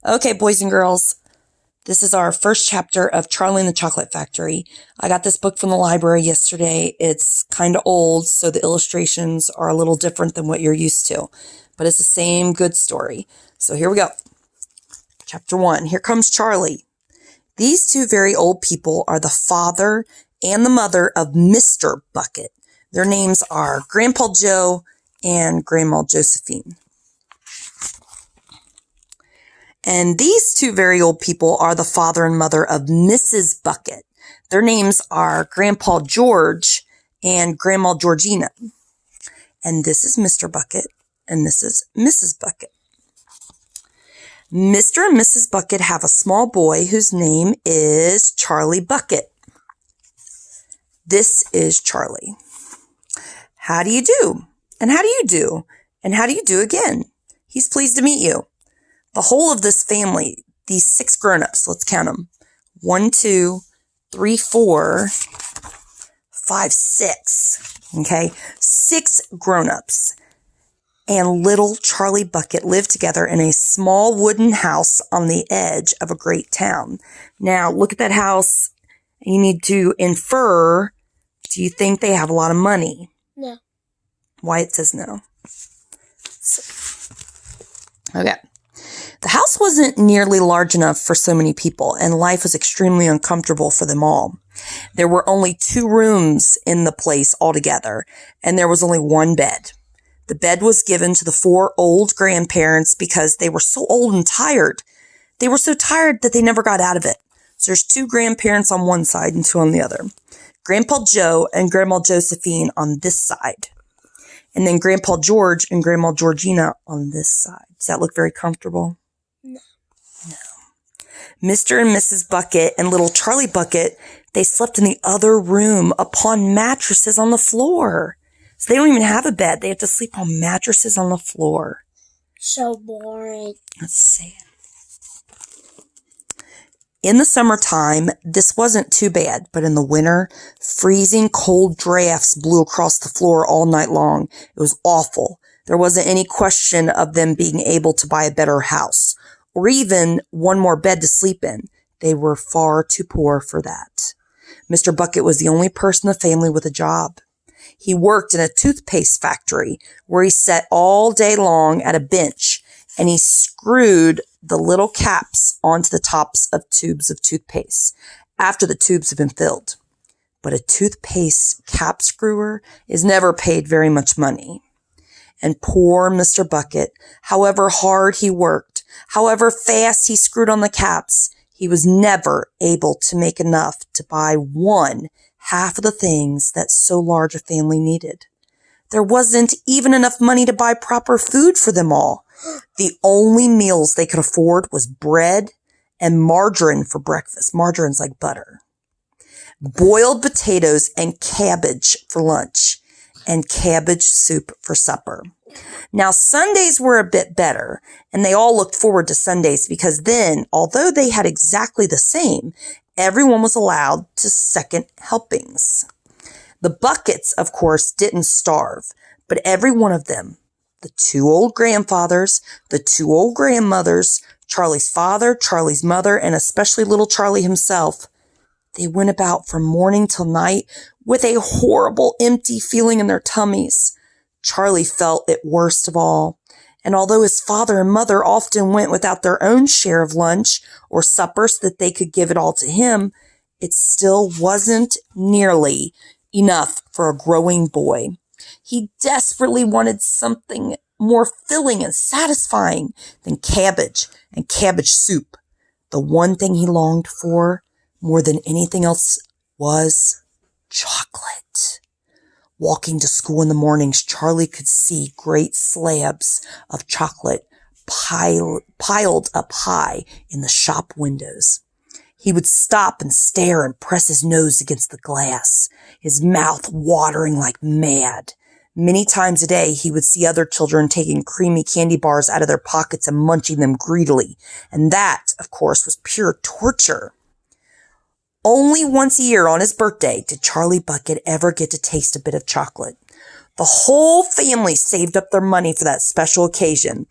Okay, boys and girls, this is our first chapter of Charlie and the Chocolate Factory. I got this book from the library yesterday. It's kind of old, so the illustrations are a little different than what you're used to, but it's the same good story. So here we go. Chapter 1. Here comes Charlie. These two very old people are the father and the mother of Mr. Bucket. Their names are Grandpa Joe and Grandma Josephine. And these two very old people are the father and mother of Mrs. Bucket. Their names are Grandpa George and Grandma Georgina. And this is Mr. Bucket, and this is Mrs. Bucket. Mr. and Mrs. Bucket have a small boy whose name is Charlie Bucket. This is Charlie. How do you do? And how do you do? And how do you do again? He's pleased to meet you. The whole of this family, these 6 grown-ups, let's count them. 1, 2, 3, 4, 5, 6. Okay, 6 grown-ups and little Charlie Bucket live together in a small wooden house on the edge of a great town. Now, look at that house. You need to infer, do you think they have a lot of money? No. Wyatt says no. Okay. The house wasn't nearly large enough for so many people, and life was extremely uncomfortable for them all. There were only 2 rooms in the place altogether, and there was only 1 bed. The bed was given to the 4 old grandparents because they were so old and tired. They were so tired that they never got out of it. So there's 2 grandparents on one side and 2 on the other. Grandpa Joe and Grandma Josephine on this side. And then Grandpa George and Grandma Georgina on this side. Does that look very comfortable? No. Mr. and Mrs. Bucket and little Charlie Bucket, they slept in the other room upon mattresses on the floor. So they don't even have a bed. They have to sleep on mattresses on the floor. So boring. That's sad. In the summertime, this wasn't too bad, but in the winter, freezing cold drafts blew across the floor all night long. It was awful. There wasn't any question of them being able to buy a better house, or even one more bed to sleep in. They were far too poor for that. Mr. Bucket was the only person in the family with a job. He worked in a toothpaste factory where he sat all day long at a bench, and he screwed the little caps onto the tops of tubes of toothpaste after the tubes have been filled. But a toothpaste cap screwer is never paid very much money. And poor Mr. Bucket, however hard he worked, however fast he screwed on the caps, he was never able to make enough to buy 1/2 of the things that so large a family needed. There wasn't even enough money to buy proper food for them all. The only meals they could afford was bread and margarine for breakfast. Margarine's like butter. Boiled potatoes and cabbage for lunch, and cabbage soup for supper. Now, Sundays were a bit better, and they all looked forward to Sundays because then, although they had exactly the same, everyone was allowed to second helpings. The Buckets, of course, didn't starve, but every one of them, the 2 old grandfathers, the 2 old grandmothers, Charlie's father, Charlie's mother, and especially little Charlie himself, they went about from morning till night with a horrible empty feeling in their tummies. Charlie felt it worst of all, and although his father and mother often went without their own share of lunch or supper so that they could give it all to him, it still wasn't nearly enough for a growing boy. He desperately wanted something more filling and satisfying than cabbage and cabbage soup. The one thing he longed for more than anything else was chocolate. Walking to school in the mornings, Charlie could see great slabs of chocolate piled up high in the shop windows. He would stop and stare and press his nose against the glass, his mouth watering like mad. Many times a day, he would see other children taking creamy candy bars out of their pockets and munching them greedily. And that, of course, was pure torture. Only once a year on his birthday did Charlie Bucket ever get to taste a bit of chocolate. The whole family saved up their money for that special occasion.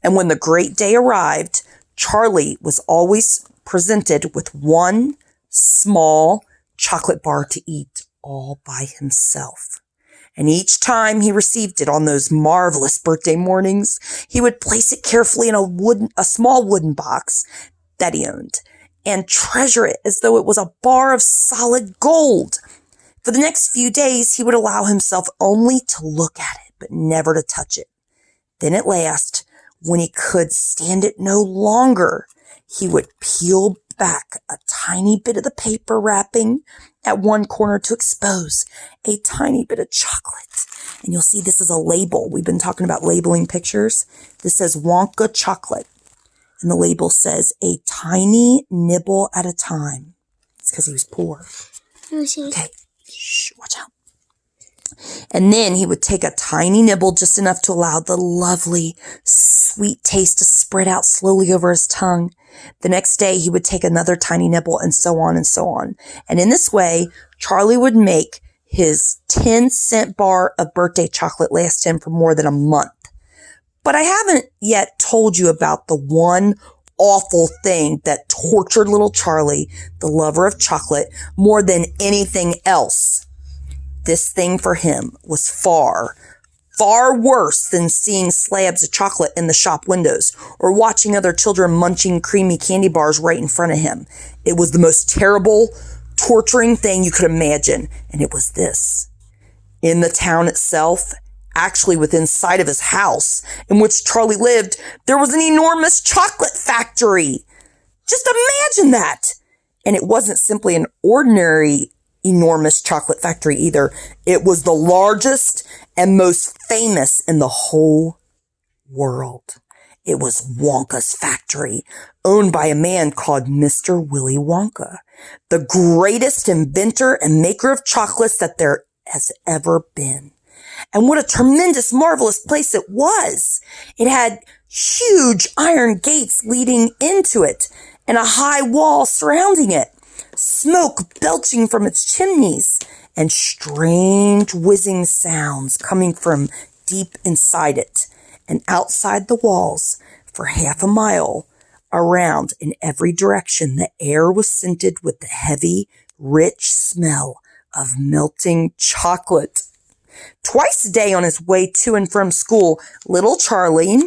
And when the great day arrived, Charlie was always presented with one small chocolate bar to eat all by himself. And each time he received it on those marvelous birthday mornings, he would place it carefully in a small wooden box that he owned and treasure it as though it was a bar of solid gold. For the next few days, he would allow himself only to look at it, but never to touch it. Then at last, when he could stand it no longer, he would peel back a tiny bit of the paper wrapping at one corner to expose a tiny bit of chocolate. And you'll see this is a label. We've been talking about labeling pictures. This says Wonka chocolate. And the label says a tiny nibble at a time. It's because he was poor. Okay, shh, watch out. And then he would take a tiny nibble, just enough to allow the lovely, sweet taste to spread out slowly over his tongue. The next day, he would take another tiny nibble, and so on and so on. And in this way, Charlie would make his 10-cent bar of birthday chocolate last him for more than a month. But I haven't yet told you about the one awful thing that tortured little Charlie, the lover of chocolate, more than anything else. This thing for him was far, far worse than seeing slabs of chocolate in the shop windows or watching other children munching creamy candy bars right in front of him. It was the most terrible, torturing thing you could imagine, and it was this. In the town itself, actually within sight of his house in which Charlie lived, there was an enormous chocolate factory. Just imagine that! And it wasn't simply an ordinary enormous chocolate factory either. It was the largest and most famous in the whole world. It was Wonka's factory, owned by a man called Mr. Willy Wonka, the greatest inventor and maker of chocolates that there has ever been. And what a tremendous, marvelous place it was. It had huge iron gates leading into it and a high wall surrounding it, smoke belching from its chimneys, and strange whizzing sounds coming from deep inside it and outside the walls for half a mile around in every direction. The air was scented with the heavy, rich smell of melting chocolate. Twice a day on his way to and from school, little Charlie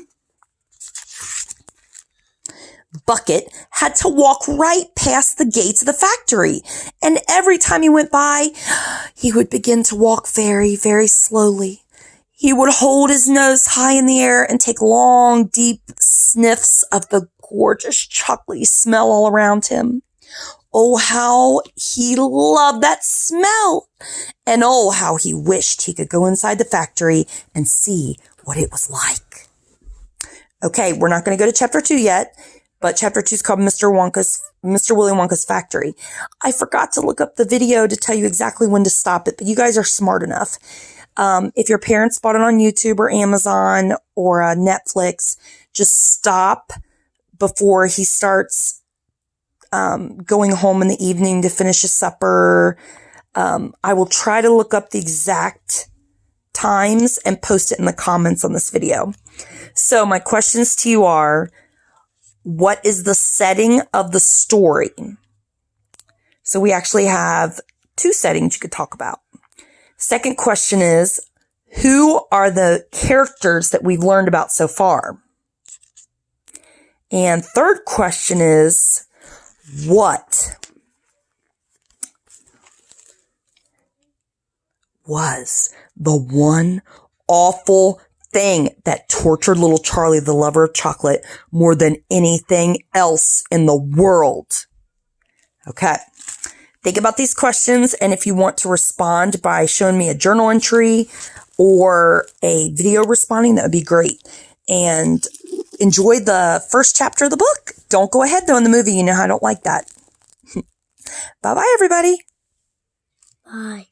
Bucket had to walk right past the gates of the factory. And every time he went by, he would begin to walk very, very slowly. He would hold his nose high in the air and take long, deep sniffs of the gorgeous chocolatey smell all around him. Oh, how he loved that smell. And oh, how he wished he could go inside the factory and see what it was like. Okay, we're not going to go to chapter 2 yet, but chapter 2 is called Mr. Willy Wonka's Factory. I forgot to look up the video to tell you exactly when to stop it, but you guys are smart enough. If your parents bought it on YouTube or Amazon or Netflix, just stop before he starts going home in the evening to finish his supper. I will try to look up the exact times and post it in the comments on this video. So my questions to you are, what is the setting of the story? So we actually have 2 settings you could talk about. Second question is, who are the characters that we've learned about so far? And third question is, what was the one awful thing that tortured little Charlie, the lover of chocolate, more than anything else in the world? Okay. Think about these questions, and if you want to respond by showing me a journal entry or a video responding, that would be great. And enjoy the first chapter of the book. Don't go ahead, though, in the movie. You know how I don't like that. Bye-bye, everybody. Bye.